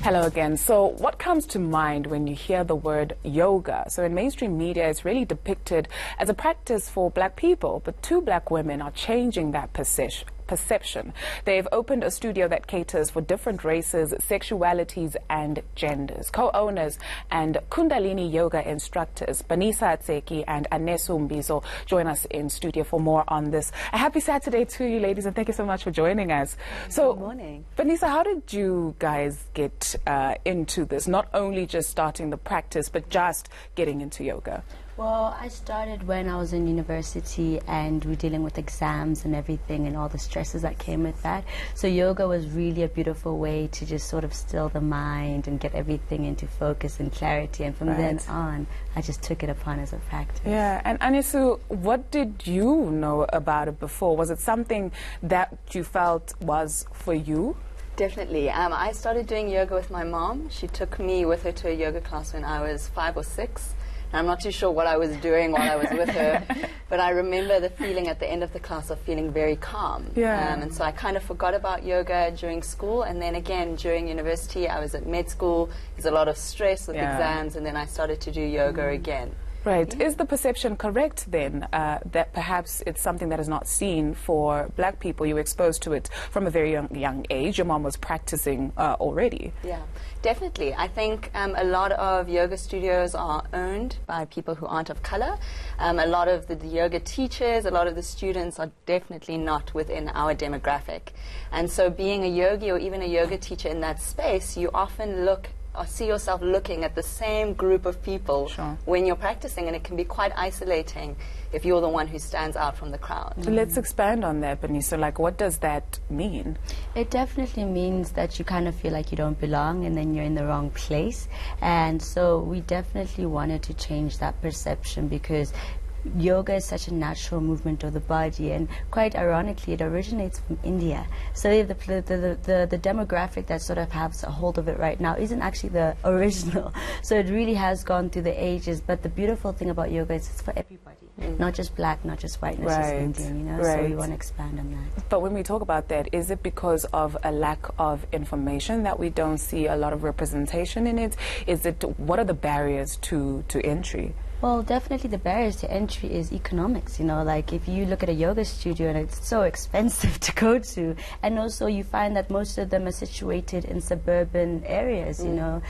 Hello again. So what comes to mind when you hear the word yoga? So in mainstream media, it's really depicted as a practice for black people, but two black women are changing that perception. They've opened a studio that caters for different races, sexualities and genders. Co-owners and Kundalini yoga instructors Banisa Atseki and Anesu Mbizo join us in studio for more on this. A happy Saturday to you ladies, and thank you so much for joining us. So, good morning. Banisa, how did you guys get into this? Not only just starting the practice, but just getting into yoga? Well, I started when I was in university and we're dealing with exams and everything and all the stresses that came with that. So yoga was really a beautiful way to just sort of still the mind and get everything into focus and clarity. And from then on, I just took it upon as a practice. Yeah, and Anesu, what did you know about it before? Was it something that you felt was for you? Definitely. I started doing yoga with my mom. She took me with her to a yoga class when I was 5 or 6. I'm not too sure what I was doing while I was with her, but I remember the feeling at the end of the class of feeling very calm. Yeah. And so I kind of forgot about yoga during school, and then again during university I was at med school. There's a lot of stress with exams, and then I started to do yoga again. Right. Is the perception correct then that perhaps it's something that is not seen for black people? You were exposed to it from a very young age. Your mom was practicing already. Yeah, definitely. I think a lot of yoga studios are owned by people who aren't of color. A lot of the yoga teachers, a lot of the students are definitely not within our demographic. And so being a yogi or even a yoga teacher in that space, you often look or see yourself looking at the same group of people when you're practicing, and it can be quite isolating if you're the one who stands out from the crowd. Let's expand on that, Banisa. Like, what does that mean? It definitely means that you kind of feel like you don't belong and then you're in the wrong place. And so we definitely wanted to change that perception, because yoga is such a natural movement of the body, and quite ironically it originates from India. So the demographic that sort of has a hold of it right now isn't actually the original. So it really has gone through the ages, but the beautiful thing about yoga is it's for everybody, not just black, not just white, not just Indian, you know. So we want to expand on that. But when we talk about that, is it because of a lack of information that we don't see a lot of representation in it? Is it, what are the barriers to entry? Well, definitely the barriers to entry is economics, you know, like if you look at a yoga studio and it's so expensive to go to, and also you find that most of them are situated in suburban areas, you know,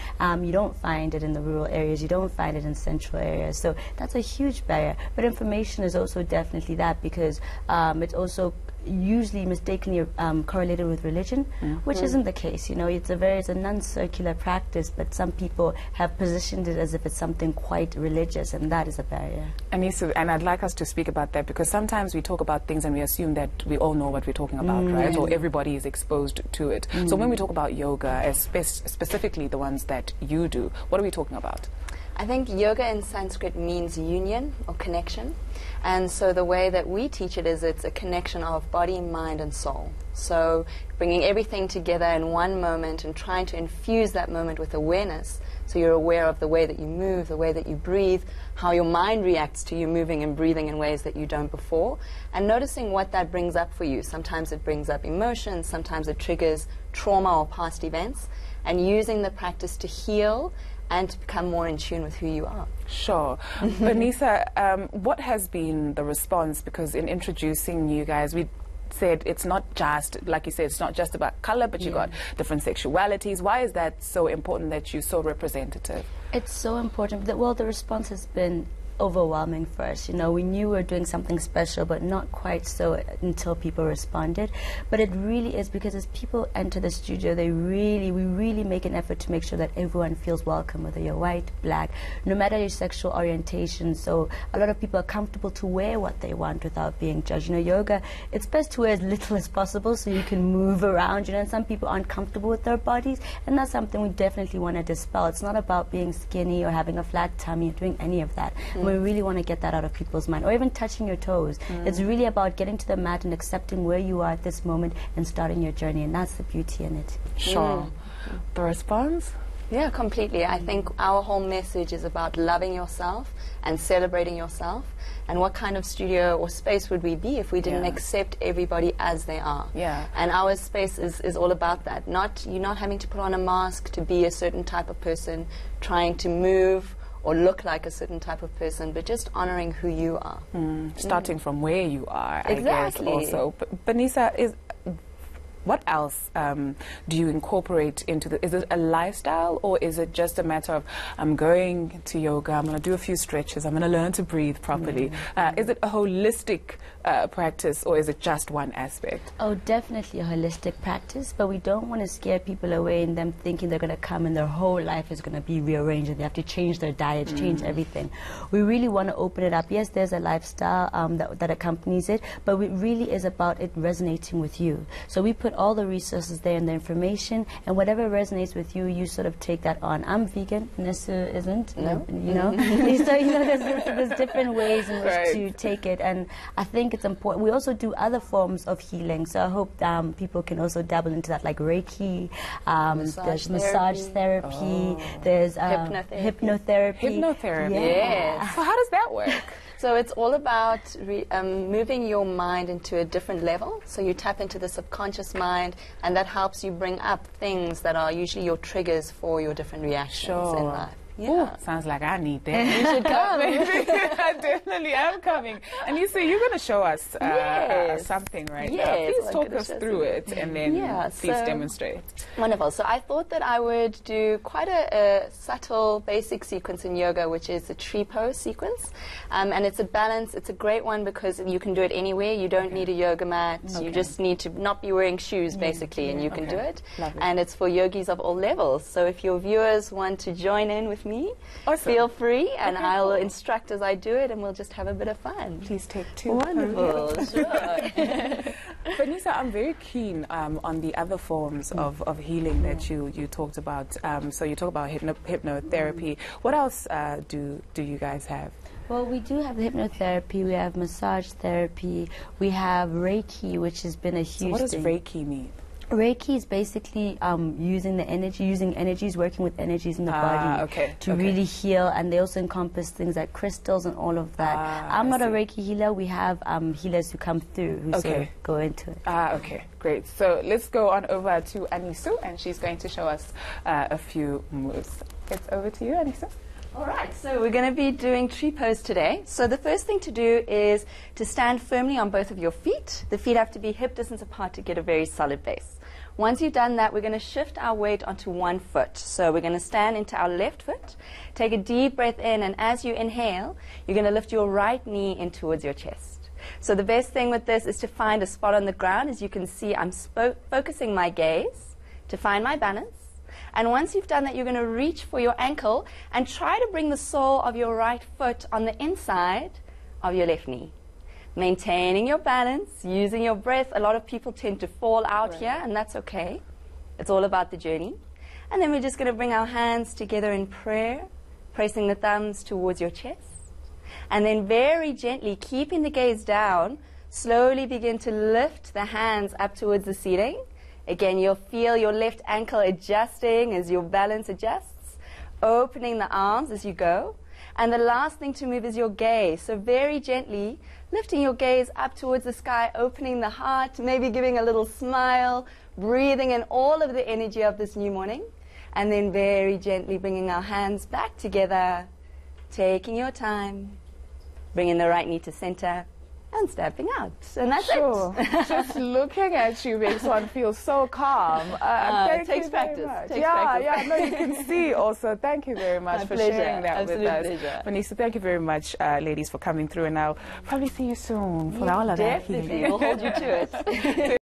you don't find it in the rural areas, you don't find it in central areas, so that's a huge barrier. But information is also definitely that, because it's also usually mistakenly correlated with religion, which isn't the case. You know, it's a non-circular practice, but some people have positioned it as if it's something quite religious, and that is a barrier. And I'd like us to speak about that, because sometimes we talk about things and we assume that we all know what we're talking about, right? Or everybody is exposed to it. So when we talk about yoga, specifically the ones that you do, what are we talking about? I think yoga in Sanskrit means union or connection, and so the way that we teach it is it's a connection of body, mind and soul. So bringing everything together in one moment and trying to infuse that moment with awareness, so you're aware of the way that you move, the way that you breathe, how your mind reacts to you moving and breathing in ways that you don't before, and noticing what that brings up for you. Sometimes it brings up emotions, sometimes it triggers trauma or past events, and using the practice to heal and to become more in tune with who you are. Sure. Banisa, what has been the response? Because in introducing you guys, we said it's not just, like you said, it's not just about color, but you got different sexualities. Why is that so important that you're so representative? It's so important. Well, the response has been overwhelming for us. You know, we knew we were doing something special, but not quite so until people responded. But it really is, because as people enter the studio, we really make an effort to make sure that everyone feels welcome, whether you're white, black, no matter your sexual orientation. So a lot of people are comfortable to wear what they want without being judged. You know, yoga, it's best to wear as little as possible so you can move around, you know, and some people aren't comfortable with their bodies, and that's something we definitely want to dispel. It's not about being skinny or having a flat tummy or doing any of that. We really want to get that out of people's mind, or even touching your toes. It's really about getting to the mat and accepting where you are at this moment and starting your journey, and that's the beauty in it. Sure. The response? Yeah, completely. I think our whole message is about loving yourself and celebrating yourself. And what kind of studio or space would we be if we didn't accept everybody as they are? Yeah. And our space is all about that. You're not having to put on a mask to be a certain type of person, trying to move or look like a certain type of person, but just honoring who you are. Starting from where you are, Exactly. I guess, also. Banisa, what else do you incorporate into the... Is it a lifestyle, or is it just a matter of, I'm going to yoga, I'm going to do a few stretches, I'm going to learn to breathe properly? Is it a holistic practice, or is it just one aspect? Oh, definitely a holistic practice, but we don't want to scare people away in them thinking they're going to come and their whole life is going to be rearranged and they have to change their diet, change everything. We really want to open it up. Yes, there's a lifestyle that accompanies it, but it really is about it resonating with you. So we put all the resources there and the information, and whatever resonates with you, you sort of take that on. I'm vegan, Nessa isn't. No. You know, so there's different ways in which to take it, and I think it's important. We also do other forms of healing, so I hope people can also dabble into that, like Reiki. There's massage therapy. There's hypnotherapy. Hypnotherapy. Yes. So how does that work? So it's all about moving your mind into a different level. So you tap into the subconscious mind, and that helps you bring up things that are usually your triggers for your different reactions in life. Yeah. Ooh, sounds like I need that. You should come. I definitely am coming. And you see, you're going to show us something right now. Please talk us through it, and then please demonstrate. Wonderful. So I thought that I would do quite a subtle, basic sequence in yoga, which is the tree pose sequence. And it's a balance. It's a great one because you can do it anywhere. You don't need a yoga mat. You just need to not be wearing shoes, basically, and you can do it. Lovely. And it's for yogis of all levels. So if your viewers want to join in with me, feel free, and I'll instruct as I do it, and we'll just have a bit of fun. Please take two. Wonderful. Sure. Vanessa, I'm very keen on the other forms of healing that you talked about. So you talk about hypnotherapy. What else do you guys have? Well, we do have hypnotherapy, we have massage therapy, we have Reiki, which has been a huge thing. So what does thing. Reiki mean? Reiki is basically using energies, working with energies in the body to really heal, and they also encompass things like crystals and all of that. I'm not a Reiki healer. We have healers who come through who sort of go into it. Okay, great. So let's go on over to Anisu, and she's going to show us a few moves. It's over to you, Anisu. All right, so we're going to be doing tree pose today. So the first thing to do is to stand firmly on both of your feet. The feet have to be hip distance apart to get a very solid base. Once you've done that, we're going to shift our weight onto one foot. So we're going to stand into our left foot, take a deep breath in, and as you inhale, you're going to lift your right knee in towards your chest. So the best thing with this is to find a spot on the ground. As you can see, I'm focusing my gaze to find my balance. And once you've done that, you're going to reach for your ankle and try to bring the sole of your right foot on the inside of your left knee. Maintaining your balance, using your breath. A lot of people tend to fall out here, and that's okay. It's all about the journey. And then we're just going to bring our hands together in prayer, pressing the thumbs towards your chest. And then very gently, keeping the gaze down, slowly begin to lift the hands up towards the ceiling. Again, you'll feel your left ankle adjusting as your balance adjusts, opening the arms as you go. And the last thing to move is your gaze. So very gently, lifting your gaze up towards the sky, opening the heart, maybe giving a little smile, breathing in all of the energy of this new morning. And then very gently bringing our hands back together, taking your time, bringing the right knee to center, and stepping out. And that's it. Just looking at you makes one feel so calm. It takes practice. Yeah, no, you can see also. Thank you very much for sharing that with us. Pleasure. Vanessa, thank you very much, ladies, for coming through. And I'll probably see you soon for all of that. Definitely. We'll hold you to it.